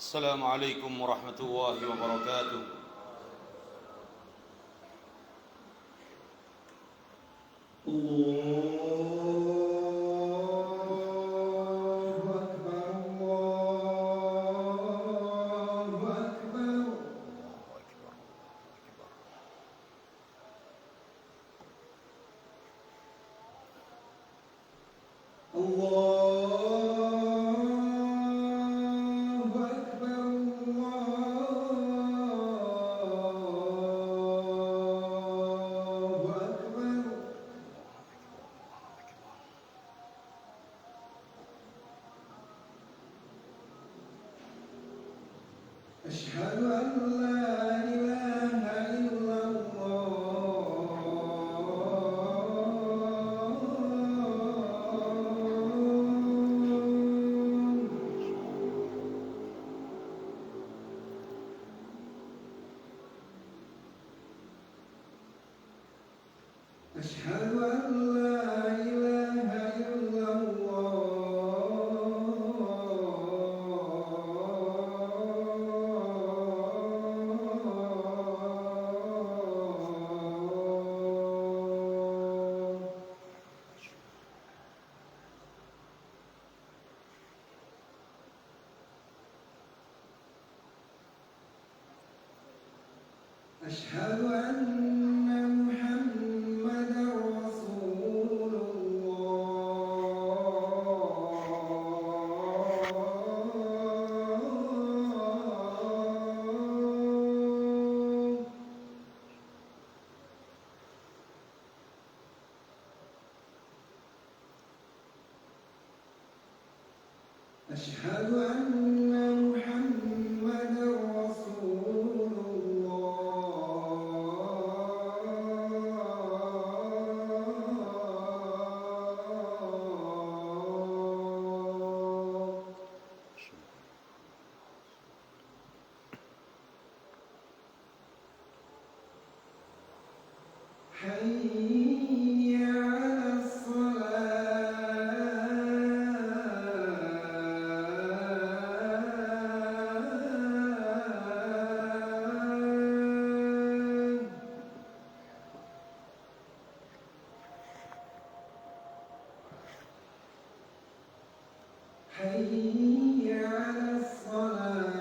السلام عليكم ورحمة الله وبركاته. أشهد أن لا إله إلا أشهد أن لا إله إلا أشهد أن محمدا رسول الله. أشهد أن محمدا رسول الله. حي على الصلاة. حي على الصلاة.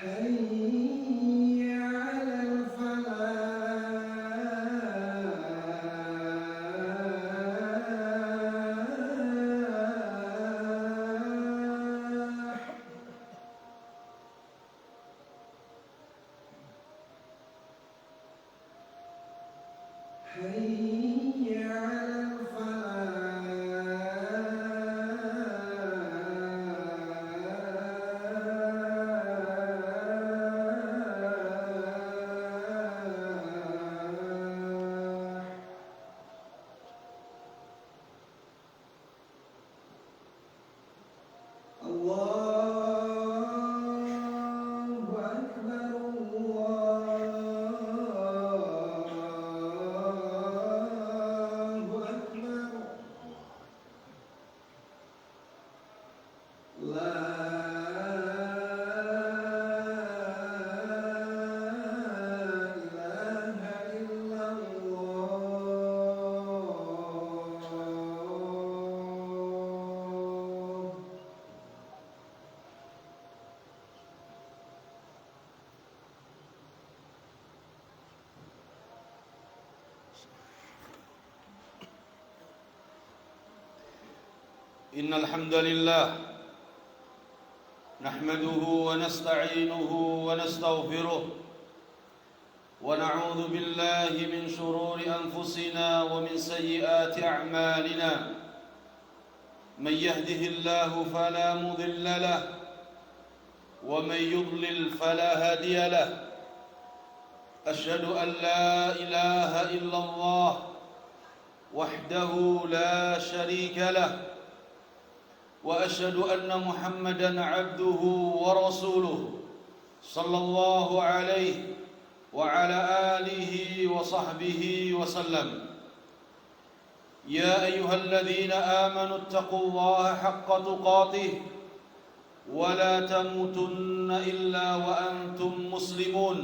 حي على الفلاح. حي على الفلاح. الله أكبر الله أكبر. لا إله إلا الله. إن الحمد لله نحمده ونستعينه ونستغفره ونعوذ بالله من شرور أنفسنا ومن سيئات أعمالنا. من يهده الله فلا مضل له ومن يضلل فلا هادي له. أشهد أن لا إله إلا الله وحده لا شريك له وأشهد أن محمدًا عبده ورسوله صلى الله عليه وعلى آله وصحبه وسلم. يا أيها الذين آمنوا اتقوا الله حق تقاته ولا تموتن إلا وأنتم مسلمون.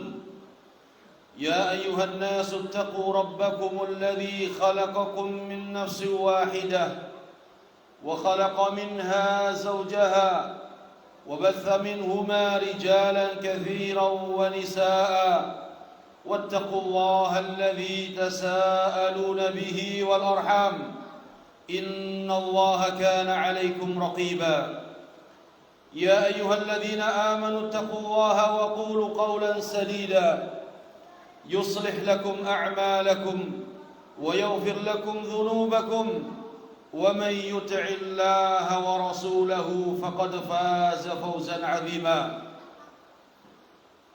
يا أيها الناس اتقوا ربكم الذي خلقكم من نفس واحدة وخلق منها زوجها وبث منهما رجالا كثيرا ونساء واتقوا الله الذي تساءلون به والأرحام إن الله كان عليكم رقيبا. يا أيها الذين آمنوا اتقوا الله وقولوا قولا سديدا يصلح لكم أعمالكم ويغفر لكم ذنوبكم ومن يطع الله ورسوله فقد فاز فوزا عظيما.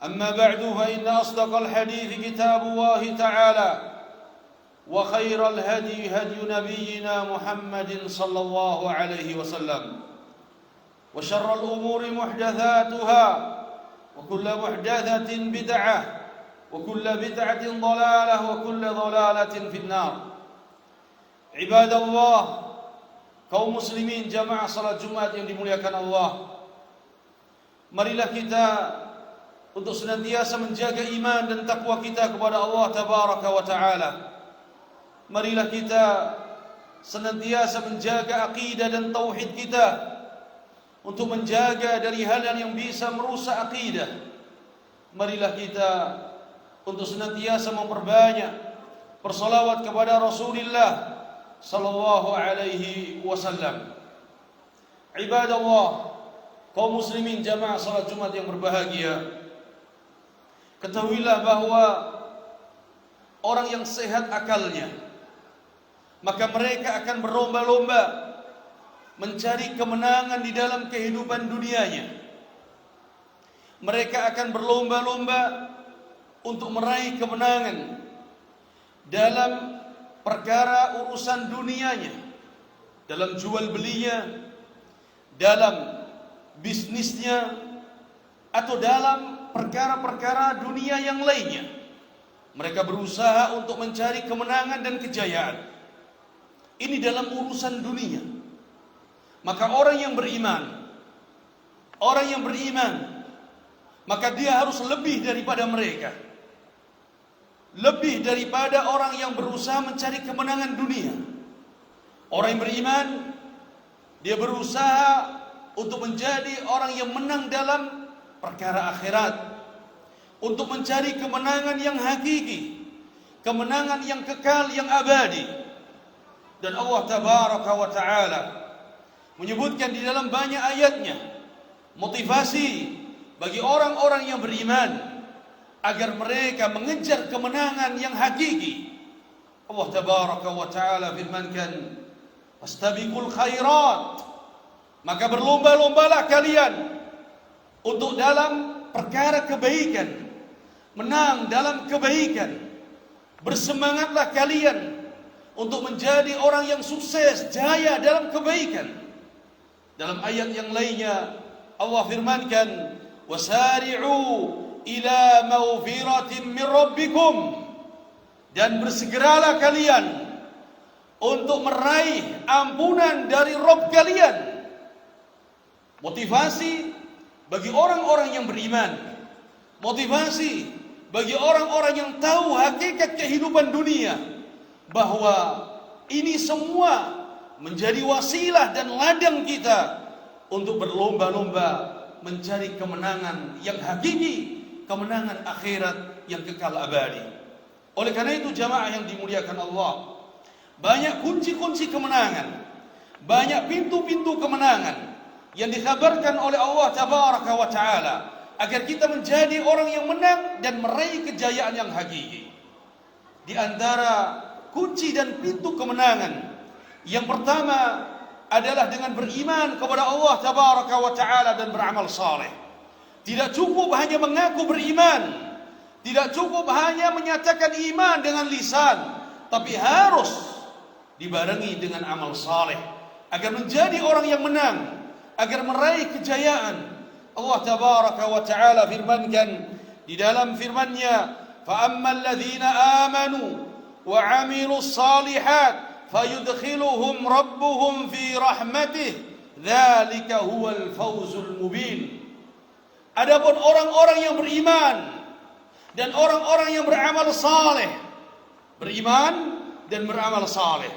أما بعد فإن أصدق الحديث كتاب الله تعالى وخير الهدي هدي نبينا محمد صلى الله عليه وسلم وشر الأمور محدثاتها وكل محدثة بدعة وكل بدعة ضلالة وكل ضلالة في النار. عباد الله, kaum muslimin jamaah salat Jumat yang dimuliakan Allah, marilah kita untuk senantiasa menjaga iman dan takwa kita kepada Allah Tabaraka wa Ta'ala. Marilah kita senantiasa menjaga akidah dan tauhid kita, untuk menjaga dari hal yang bisa merusak akidah. Marilah kita untuk senantiasa memperbanyak bersolawat kepada Rasulullah sallallahu alaihi wasallam. Ibadallah, kaum muslimin jamaah salat Jumat yang berbahagia, ketahuilah bahwa orang yang sehat akalnya, maka mereka akan berlomba-lomba mencari kemenangan di dalam kehidupan dunianya. Mereka akan berlomba-lomba untuk meraih kemenangan dalam perkara urusan dunianya, dalam jual belinya, dalam bisnisnya, atau dalam perkara-perkara dunia yang lainnya. Mereka berusaha untuk mencari kemenangan dan kejayaan. Ini dalam urusan dunia. Maka orang yang beriman, maka dia harus lebih daripada mereka, lebih daripada orang yang berusaha mencari kemenangan dunia. Orang yang beriman, dia berusaha untuk menjadi orang yang menang dalam perkara akhirat, untuk mencari kemenangan yang hakiki, kemenangan yang kekal, yang abadi. Dan Allah Tabaraka wa Ta'ala menyebutkan di dalam banyak ayatnya motivasi bagi orang-orang yang beriman agar mereka mengejar kemenangan yang hakiki. Allah Tabaraka wa Ta'ala firmankan, "Fastabiqul khairat." Maka berlomba-lombalah kalian untuk dalam perkara kebaikan, menang dalam kebaikan. Bersemangatlah kalian untuk menjadi orang yang sukses, jaya dalam kebaikan. Dalam ayat yang lainnya Allah firmankan, "Wasari'u ila maghfiratin min rabbikum." Dan bersegeralah kalian untuk meraih ampunan dari Rabb kalian. Motivasi bagi orang-orang yang beriman, motivasi bagi orang-orang yang tahu hakikat kehidupan dunia, bahwa ini semua menjadi wasilah dan ladang kita untuk berlomba-lomba mencari kemenangan yang hakiki, kemenangan akhirat yang kekal abadi. Oleh karena itu jamaah yang dimuliakan Allah, banyak kunci-kunci kemenangan, banyak pintu-pintu kemenangan yang dikabarkan oleh Allah Tabaraka wa Ta'ala agar kita menjadi orang yang menang dan meraih kejayaan yang hakiki. Di antara kunci dan pintu kemenangan, yang pertama adalah dengan beriman kepada Allah Tabaraka wa Ta'ala dan beramal saleh. Tidak cukup hanya mengaku beriman, tidak cukup hanya menyatakan iman dengan lisan, tapi harus dibarengi dengan amal saleh, agar menjadi orang yang menang, agar meraih kejayaan. Allah tabaraka wa ta'ala firmankan di dalam firman-Nya, "Fa ammal ladzina amanu wa 'amilus shalihat fayudkhiluhum rabbuhum fi rahmatih, dzalika huwal fawzul mubin." Adapun orang-orang yang beriman dan orang-orang yang beramal saleh, beriman dan beramal saleh,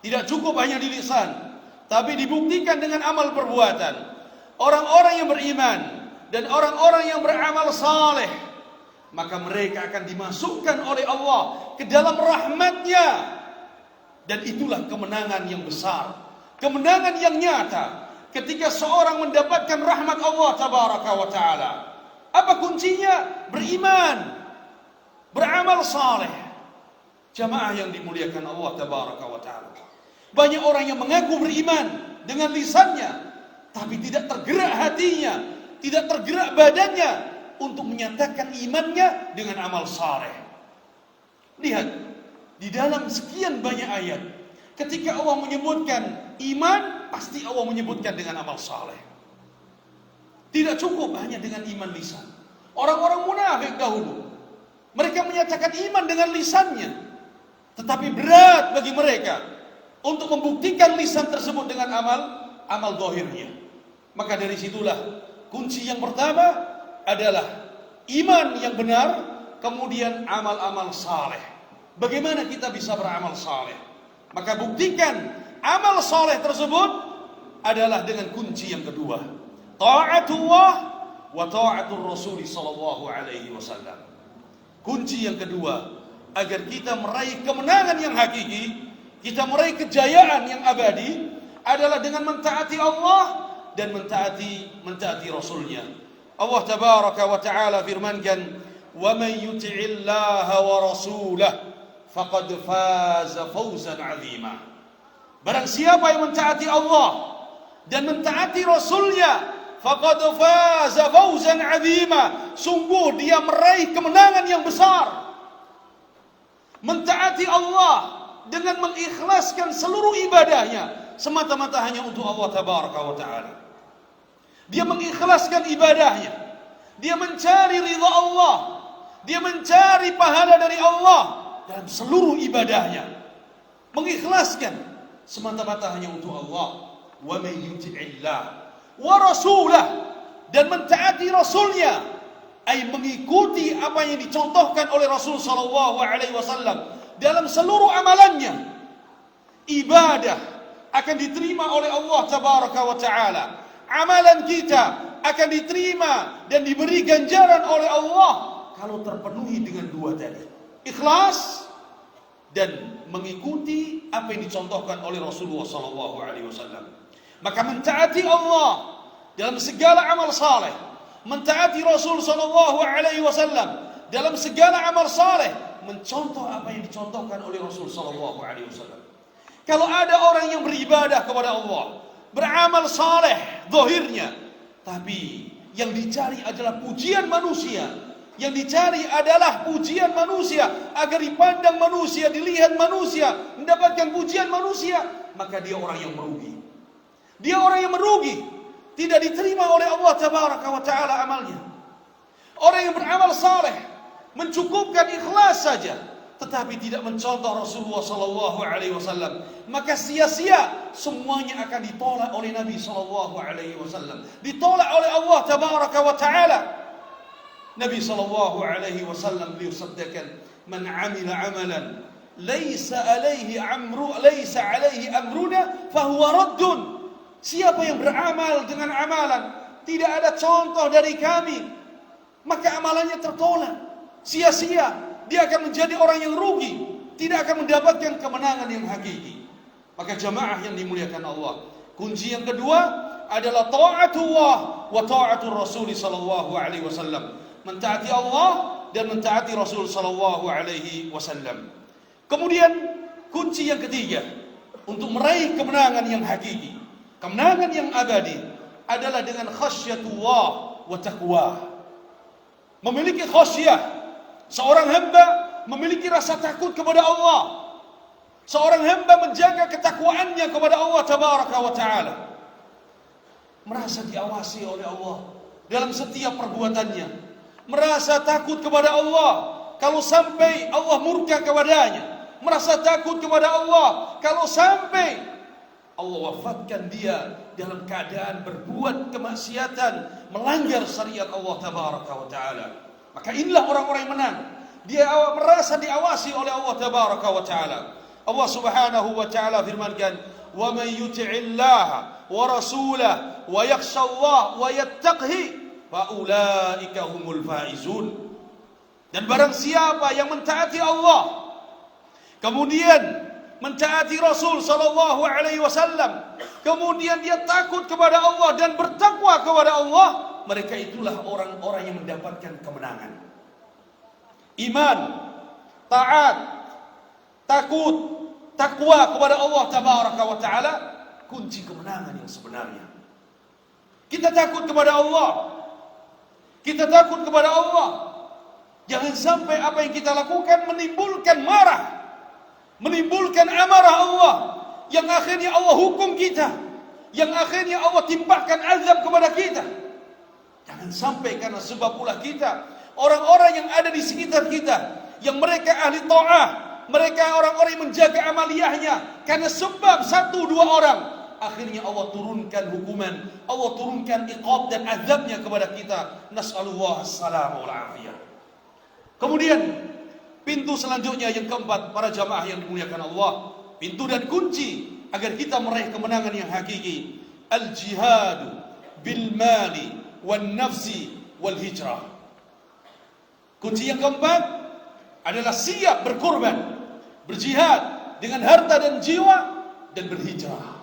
tidak cukup hanya di lisan, tapi dibuktikan dengan amal perbuatan. Orang-orang yang beriman dan orang-orang yang beramal saleh, maka mereka akan dimasukkan oleh Allah ke dalam rahmat-Nya. Dan itulah kemenangan yang besar, kemenangan yang nyata ketika seorang mendapatkan rahmat Allah tabaraka wa ta'ala. Apa kuncinya? Beriman, beramal saleh. Jamaah yang dimuliakan Allah tabaraka wa ta'ala, banyak orang yang mengaku beriman dengan lisannya, tapi tidak tergerak hatinya, tidak tergerak badannya untuk menyatakan imannya dengan amal saleh. Lihat, di dalam sekian banyak ayat, ketika Allah menyebutkan iman, pasti Allah menyebutkan dengan amal saleh. Tidak cukup hanya dengan iman lisan. Orang-orang munafik dahulu, mereka menyatakan iman dengan lisannya, tetapi berat bagi mereka untuk membuktikan lisan tersebut dengan amal zahirnya. Maka dari situlah kunci yang pertama adalah iman yang benar, kemudian amal-amal saleh. Bagaimana kita bisa beramal saleh? Maka buktikan amal saleh tersebut adalah dengan kunci yang kedua, ta'atullah wa ta'atur Rasul sallallahu alaihi wasallam. Kunci yang kedua agar kita meraih kemenangan yang hakiki, kita meraih kejayaan yang abadi, adalah dengan mentaati Allah dan mentaati Rasulnya. Allah tabaraka wa ta'ala firmankan, "Wa man yuti'illaha wa rasulahu faqad faza fawzan 'azima." Barang siapa yang mentaati Allah dan mentaati Rasulnya, faqad faza fawzan 'azima, sungguh dia meraih kemenangan yang besar. Mentaati Allah dengan mengikhlaskan seluruh ibadahnya semata-mata hanya untuk Allah tabaraka wa ta'ala. Dia mengikhlaskan ibadahnya, dia mencari ridha Allah, dia mencari pahala dari Allah dalam seluruh ibadahnya, mengikhlaskan semata-mata hanya untuk Allah. Wa may yuti'illah wa rasulah, dan mentaati Rasulnya, ay mengikuti apa yang dicontohkan oleh Rasul sallallahu alaihi wasallam dalam seluruh amalannya. Ibadah akan diterima oleh Allah tabaraka wa ta'ala. Amalan kita akan diterima dan diberi ganjaran oleh Allah kalau terpenuhi dengan dua tadi, ikhlas dan mengikuti apa yang dicontohkan oleh Rasulullah sallallahu alaihi wasallam. Maka mentaati Allah dalam segala amal saleh, mentaati Rasul sallallahu alaihi wasallam dalam segala amal saleh, mencontoh apa yang dicontohkan oleh Rasul sallallahu alaihi wasallam. Kalau ada orang yang beribadah kepada Allah, beramal saleh zahirnya, tapi yang dicari adalah pujian manusia, yang dicari adalah pujian manusia, agar dipandang manusia, dilihat manusia, mendapatkan pujian manusia, maka dia orang yang merugi. Dia orang yang merugi, tidak diterima oleh Allah tabaraka wa ta'ala amalnya. Orang yang beramal saleh mencukupkan ikhlas saja, tetapi tidak mencontoh Rasulullah sallallahu alaihi wasallam, maka sia-sia, semuanya akan ditolak oleh Nabi sallallahu alaihi wasallam, ditolak oleh Allah tabaraka wa taala. Nabi sallallahu alaihi wasallam beliau sabdakan, "Man 'amila 'amalan laisa alaihi amruna fahuwa raddun." Siapa yang beramal dengan amalan tidak ada contoh dari kami, maka amalannya tertolak, sia-sia. Dia akan menjadi orang yang rugi, tidak akan mendapatkan kemenangan yang hakiki. Maka jamaah yang dimuliakan Allah, kunci yang kedua adalah ta'atullah wa ta'atur Rasul sallallahu alaihi wasallam. Mentaati Allah dan mentaati Rasul sallallahu alaihi wasallam. Kemudian kunci yang ketiga untuk meraih kemenangan yang hakiki, kemenangan yang abadi, adalah dengan khasyatullah wa taqwa. Memiliki khasyah, seorang hamba memiliki rasa takut kepada Allah. seorang hamba menjaga ketakwaannya kepada Allah Tabaraka wa Ta'ala, merasa diawasi oleh Allah dalam setiap perbuatannya, merasa takut kepada Allah kalau sampai Allah murka kepadanya, merasa takut kepada Allah kalau sampai Allah wafatkan dia dalam keadaan berbuat kemaksiatan, melanggar syariat Allah Tabaraka wa Ta'ala. Maka inilah orang-orang yang menang. Dia merasa diawasi oleh Allah Tabaraka wa Ta'ala. Allah Subhanahu wa Ta'ala firmankan, "Wa man yuti'illaha wa rasulahu wa yakhsha Allah wa yattaqhi fa ulaika humul faizun." Dan barang siapa yang mentaati Allah, kemudian mentaati Rasul sallallahu alaihi wasallam, kemudian dia takut kepada Allah dan bertakwa kepada Allah, mereka itulah orang-orang yang mendapatkan kemenangan. Iman, taat, takut, takwa kepada Allah Tabaraka wa Ta'ala, kunci kemenangan yang sebenarnya. Kita takut kepada Allah, kita takut kepada Allah. Jangan sampai apa yang kita lakukan menimbulkan marah, menimbulkan amarah Allah, yang akhirnya Allah hukum kita, yang akhirnya Allah timpahkan azab kepada kita. Jangan sampai karena sebab ulah kita, orang-orang yang ada di sekitar kita, yang mereka ahli ta'ah, mereka orang-orang yang menjaga amaliyahnya, karena sebab satu dua orang, akhirnya Allah turunkan hukuman, Allah turunkan iqab dan azabnya kepada kita. Nas'alullah as-salamah wal afiyah. Kemudian pintu selanjutnya yang keempat, para jamaah yang dimuliakan Allah, pintu dan kunci agar kita meraih kemenangan yang hakiki, al-jihadu bil mali wan nafsi wal hijrah. Kunci yang keempat adalah siap berkorban, berjihad dengan harta dan jiwa, dan berhijrah.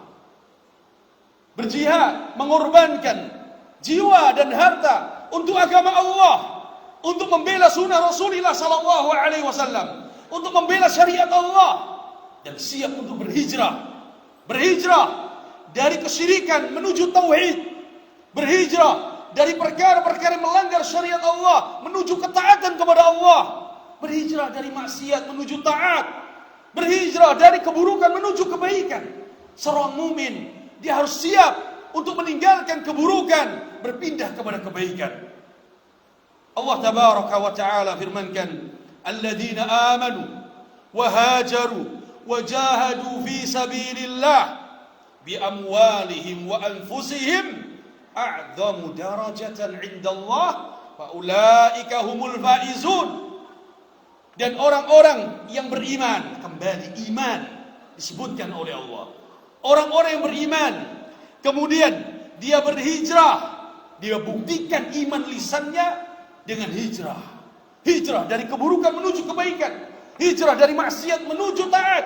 Berjihad, mengorbankan jiwa dan harta untuk agama Allah, untuk membela sunnah Rasulullah sallallahu alaihi wasallam, untuk membela syariat Allah, dan siap untuk berhijrah. Berhijrah dari kesyirikan menuju tauhid, berhijrah dari perkara-perkara melanggar syariat Allah menuju ketaatan kepada Allah, berhijrah dari maksiat menuju taat, berhijrah dari keburukan menuju kebaikan. Seorang mukmin dia harus siap untuk meninggalkan keburukan, berpindah kepada kebaikan. Allah Tabaraka wa Ta'ala firmankan, "Alladzina amanu wa hajaru wa jahadu fi sabilillah bi amwalihim wa anfusihim a'zamu darajatan 'inda Allah fa ulaika humul faizun." Dan orang-orang yang beriman, kembali iman disebutkan oleh Allah. Orang-orang yang beriman, kemudian dia berhijrah, dia buktikan iman lisannya dengan hijrah. Hijrah dari keburukan menuju kebaikan, hijrah dari maksiat menuju taat,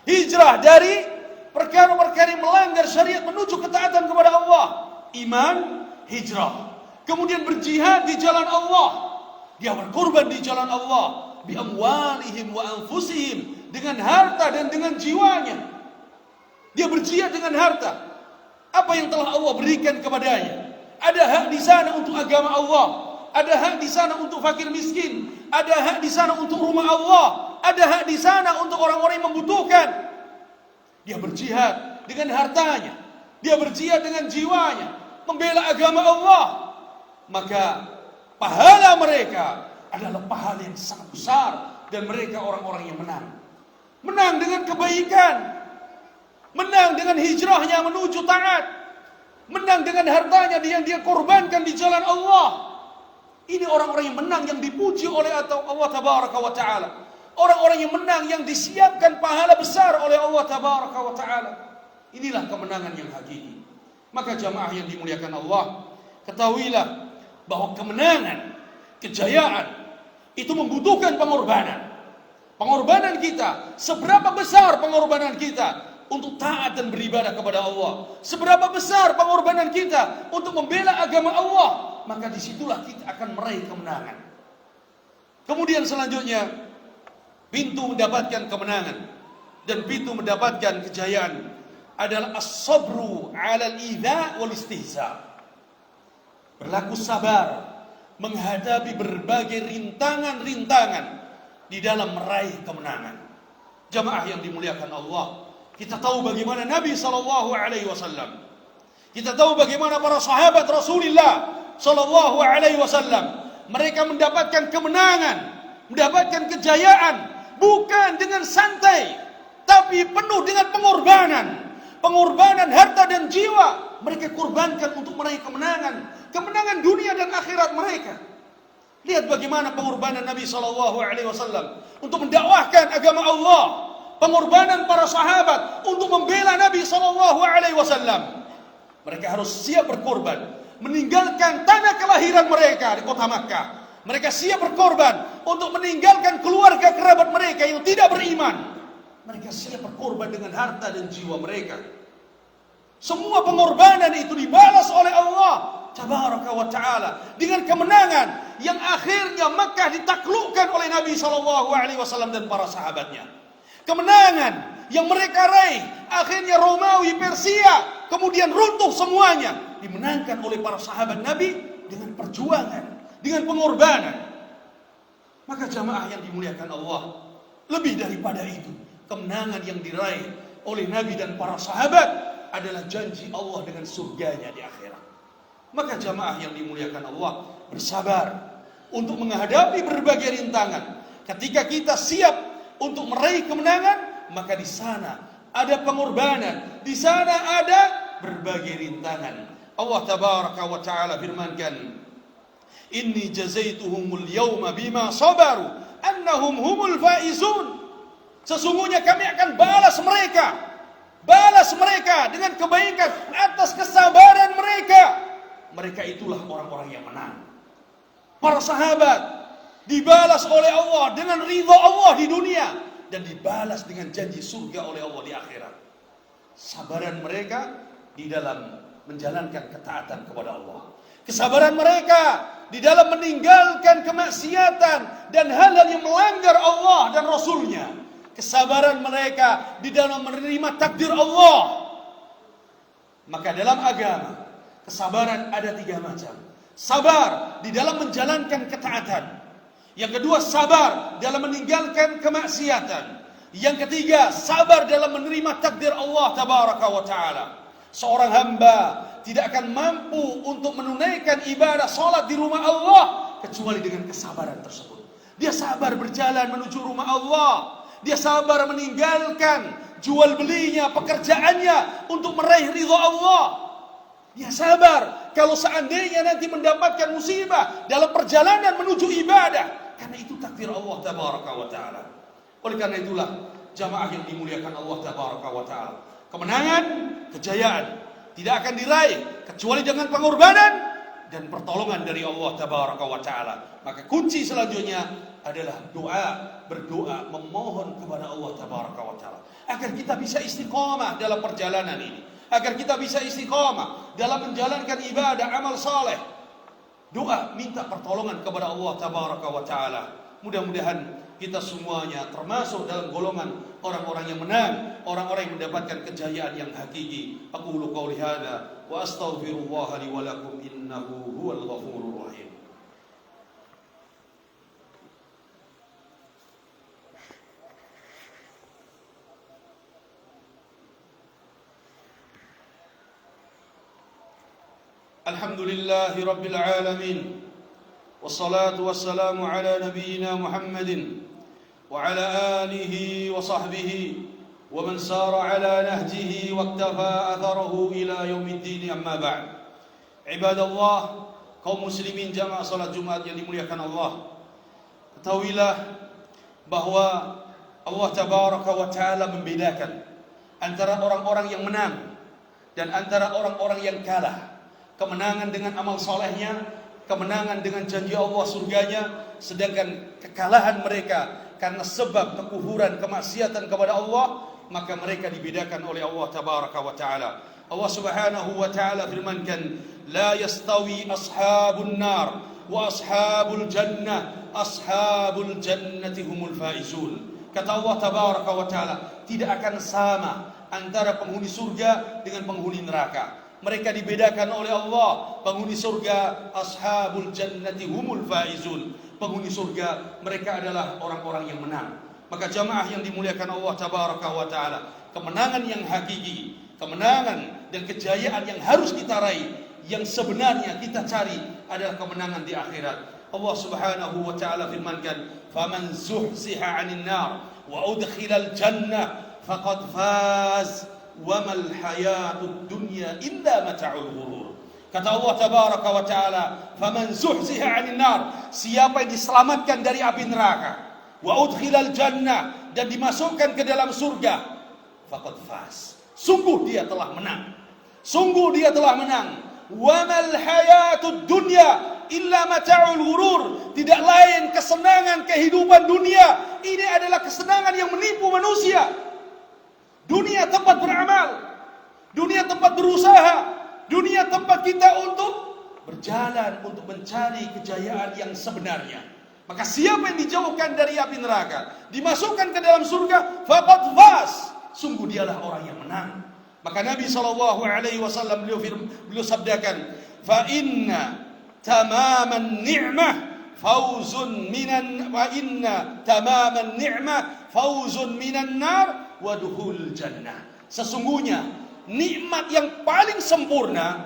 hijrah dari perkara-perkara yang melanggar syariat menuju ketaatan kepada Allah. Iman, hijrah. Kemudian berjihad di jalan Allah, dia berkorban di jalan Allah, bi amwalihim wa anfusihim, dengan harta dan dengan jiwanya. Dia berjihad dengan harta. Apa yang telah Allah berikan kepadanya, ada hak di sana untuk agama Allah, ada hak di sana untuk fakir miskin, ada hak di sana untuk rumah Allah, ada hak di sana untuk orang-orang yang membutuhkan. Dia berjihad dengan hartanya, dia berjihad dengan jiwanya, membela agama Allah. Maka pahala mereka adalah pahala yang sangat besar, dan mereka orang-orang yang menang. Menang dengan kebaikan, menang dengan hijrahnya menuju taat, menang dengan hartanya yang dia korbankan di jalan Allah. Ini orang-orang yang menang, yang dipuji oleh Allah Tabaraka wa Ta'ala. Orang-orang yang menang, yang disiapkan pahala besar oleh Allah Tabaraka wa Ta'ala. Inilah kemenangan yang hakiki. Maka jamaah yang dimuliakan Allah, ketahuilah bahwa kemenangan, kejayaan itu membutuhkan pengorbanan. Pengorbanan kita, seberapa besar pengorbanan kita untuk taat dan beribadah kepada Allah, seberapa besar pengorbanan kita untuk membela agama Allah, maka disitulah kita akan meraih kemenangan. Kemudian selanjutnya, pintu mendapatkan kemenangan dan pintu mendapatkan kejayaan adalah as-sabru 'alal idza wal istihza. Berlaku sabar menghadapi berbagai rintangan-rintangan di dalam meraih kemenangan. Jamaah yang dimuliakan Allah, kita tahu bagaimana Nabi sallallahu alaihi wasallam. Kita tahu bagaimana para sahabat Rasulullah sallallahu alaihi wasallam. Mereka mendapatkan kemenangan, mendapatkan kejayaan bukan dengan santai, tapi penuh dengan pengorbanan. Pengorbanan harta dan jiwa mereka korbankan untuk meraih kemenangan dunia dan akhirat mereka. Lihat bagaimana pengorbanan Nabi sallallahu alaihi wasallam untuk mendakwahkan agama Allah, pengorbanan para sahabat untuk membela Nabi sallallahu alaihi wasallam. Mereka harus siap berkorban, meninggalkan tanah kelahiran mereka di kota Makkah. Mereka siap berkorban untuk meninggalkan keluarga kerabat mereka yang tidak beriman. Mereka siap berkorban dengan harta dan jiwa mereka. Semua pengorbanan itu dibalas oleh Allah Tabaraka wa Ta'ala dengan kemenangan yang akhirnya Makkah ditaklukkan oleh Nabi sallallahu alaihi wasallam dan para sahabatnya. Kemenangan yang mereka raih, akhirnya Romawi, Persia, kemudian runtuh semuanya, dimenangkan oleh para sahabat Nabi dengan perjuangan, dengan pengorbanan. Maka jamaah yang dimuliakan Allah, lebih daripada itu, kemenangan yang diraih oleh Nabi dan para sahabat adalah janji Allah dengan surganya di akhirat. Maka jamaah yang dimuliakan Allah, bersabar untuk menghadapi berbagai rintangan. Ketika kita siap untuk meraih kemenangan, maka di sana ada pengorbanan, di sana ada berbagai rintangan. Allah Tabaraka wa Ta'ala firmankan, "Inni jazaituhumul yawma bima sabaru annahum humul faizun." Sesungguhnya kami akan balas mereka dengan kebaikan atas kesabaran mereka. Mereka itulah orang-orang yang menang. Para sahabat dibalas oleh Allah dengan ridha Allah di dunia dan dibalas dengan janji surga oleh Allah di akhirat. Sabaran mereka di dalam menjalankan ketaatan kepada Allah. Kesabaran mereka di dalam meninggalkan kemaksiatan dan hal-hal yang melanggar Allah dan Rasulnya. Kesabaran mereka di dalam menerima takdir Allah. Maka dalam agama, kesabaran ada 3 macam. Sabar di dalam menjalankan ketaatan. Yang kedua, sabar dalam meninggalkan kemaksiatan. Yang ketiga, sabar dalam menerima takdir Allah Tabaraka wa Ta'ala. Seorang hamba tidak akan mampu untuk menunaikan ibadah salat di rumah Allah kecuali dengan kesabaran tersebut. Dia sabar berjalan menuju rumah Allah. Dia sabar meninggalkan jual belinya, pekerjaannya untuk meraih ridha Allah. Dia sabar kalau seandainya nanti mendapatkan musibah dalam perjalanan menuju ibadah, karena itu takdir Allah Tabaraka wa Ta'ala. Oleh karena itulah jamaah yang dimuliakan Allah Tabaraka wa Ta'ala, kemenangan, kejayaan tidak akan diraih kecuali dengan pengorbanan dan pertolongan dari Allah Tabaraka wa Ta'ala. Maka kunci selanjutnya adalah berdoa, memohon kepada Allah Tabaraka wa Ta'ala agar kita bisa istiqamah dalam perjalanan ini, agar kita bisa istiqamah dalam menjalankan ibadah, amal saleh. Doa, minta pertolongan kepada Allah Tabaraka wa Ta'ala. Mudah-mudahan kita semuanya termasuk dalam golongan orang-orang yang menang, orang-orang yang mendapatkan kejayaan yang hakiki. Aqulu qouli hadza wa astaghfirullah li wa lakum innahu huwal ghafurur rahim. Alhamdulillahi Rabbil Alamin. Wassalatu wassalamu ala nabiyyina Muhammadin wa ala alihi wa sahbihi wa man sara ala nahjihi wa iktafa atharahu ila yaumiddin, amma ba'd. Ibadallah, kaum muslimin jamaah salat Jumat yang dimuliakan Allah, ketahuilah bahwa Allah Tabaraka wa Ta'ala membedakan antara orang-orang yang menang dan antara orang-orang yang kalah. Kemenangan dengan amal solehnya, kemenangan dengan janji Allah surganya, sedangkan kekalahan mereka karena sebab kekufuran, kemaksiatan kepada Allah, maka mereka dibedakan oleh Allah Tabaraka wa Ta'ala. Allah Subhanahu wa Ta'ala firmankan, la yastawi ashabun nar wa ashabul jannati humul faizun. Kata Allah Tabaraka wa Ta'ala, tidak akan sama antara penghuni surga dengan penghuni neraka. Mereka dibedakan oleh Allah. Penghuni surga, ashabul jannati humul faizun. Penghuni surga, mereka adalah orang-orang yang menang. Maka jamaah yang dimuliakan Allah Tabaraka wa Ta'ala, kemenangan yang hakiki, kemenangan dan kejayaan yang harus kita raih, yang sebenarnya kita cari adalah kemenangan di akhirat. Allah Subhanahu wa Ta'ala firmankan, "Faman zuhziha 'anil nar wa udkhilal jannah faqad faz wa mal hayatud dunya illa mata'ul ghurur." Kata Allah Tabaraka wa Ta'ala, "Faman zuhziha 'anil nar", siapa yang diselamatkan dari api neraka, wa udkhilal jannah, dan dimasukkan ke dalam surga, faqad faz, sungguh dia telah menang. Sungguh dia telah menang. Wa mal hayatud dunya illa mata'ul ghurur, tidak lain kesenangan kehidupan dunia ini adalah kesenangan yang menipu manusia. Dunia tempat beramal, dunia tempat berusaha, dunia tempat kita untuk berjalan untuk mencari kejayaan yang sebenarnya. Maka siapa yang dijauhkan dari api neraka, dimasukkan ke dalam surga, faqad faz, sungguh dialah orang yang menang. Maka Nabi SAW beliau sabdakan, fa inna tamaman ni'mah fauzun minan nar wa dukhul jannah. Sesungguhnya nikmat yang paling sempurna,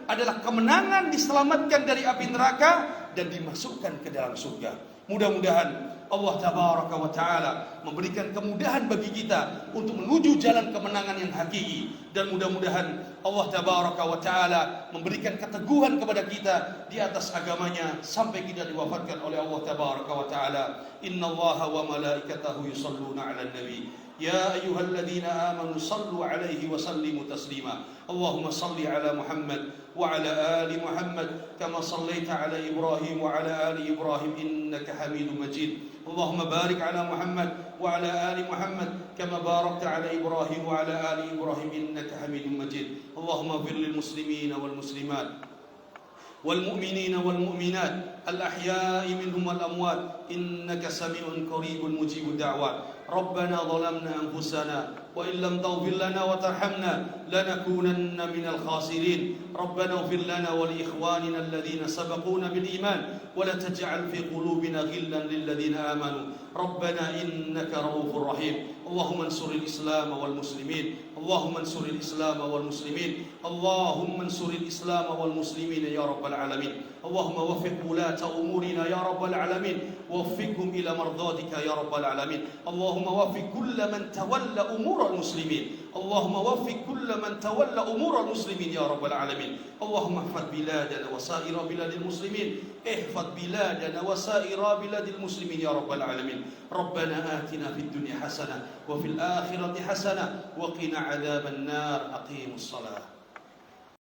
adalah kemenangan, diselamatkan dari api neraka dan dimasukkan ke dalam surga. Mudah-mudahan Allah Tabaraka wa Ta'ala memberikan kemudahan bagi kita untuk menuju jalan kemenangan yang hakiki, dan mudah-mudahan Allah Tabaraka wa Ta'ala memberikan keteguhan kepada kita di atas agamanya sampai kita diwafatkan oleh Allah Tabaraka wa Ta'ala. Innallaha wa malaikatahu yusalluna 'alan nabi ya ayyuhalladzina amanu sallu 'alaihi wa sallimu taslima. Allahumma salli 'ala Muhammad wa 'ala ali Muhammad kama sallaita 'ala Ibrahim wa 'ala ali Ibrahim innaka Hamidum Majid. Allahumma barik 'ala Muhammad wa 'ala ali Muhammad kama barakta 'ala Ibrahim wa 'ala ali Ibrahim innaka Hamidum Majid. Allahumma ighfir lil muslimina wal muslimat والمؤمنين والمؤمنات الأحياء منهم والأموات إنك سميع قريب مجيب الدعوات. ربنا ظلمنا أنفسنا وإن لم تغفر لنا وترحمنا لنكونن من الخاسرين. ربنا اغفر لنا ولإخواننا الذين سبقونا بالإيمان ولا تجعل في قلوبنا غلا للذين آمنوا ربنا إنك رؤوف رحيم. اللهم انصر الإسلام والمسلمين، اللهم انصر الإسلام والمسلمين، اللهم انصر الإسلام والمسلمين يا رب العالمين. اللهم وفق ولاة أمورنا يا رب العالمين، وفقهم إلى مرضاتك يا رب العالمين. اللهم وفق كل من تولى أمور المسلمين، اللهم وفق كل من تولى أمور المسلمين يا رب العالمين. اللهم احفظ بلادنا وسائر بلاد المسلمين، احفظ بلادنا وسائر بلاد المسلمين يا رب العالمين. ربنا آتنا في الدنيا حسنة وفي الآخرة حسنة وقنا عذاب النار. أقيموا الصلاة.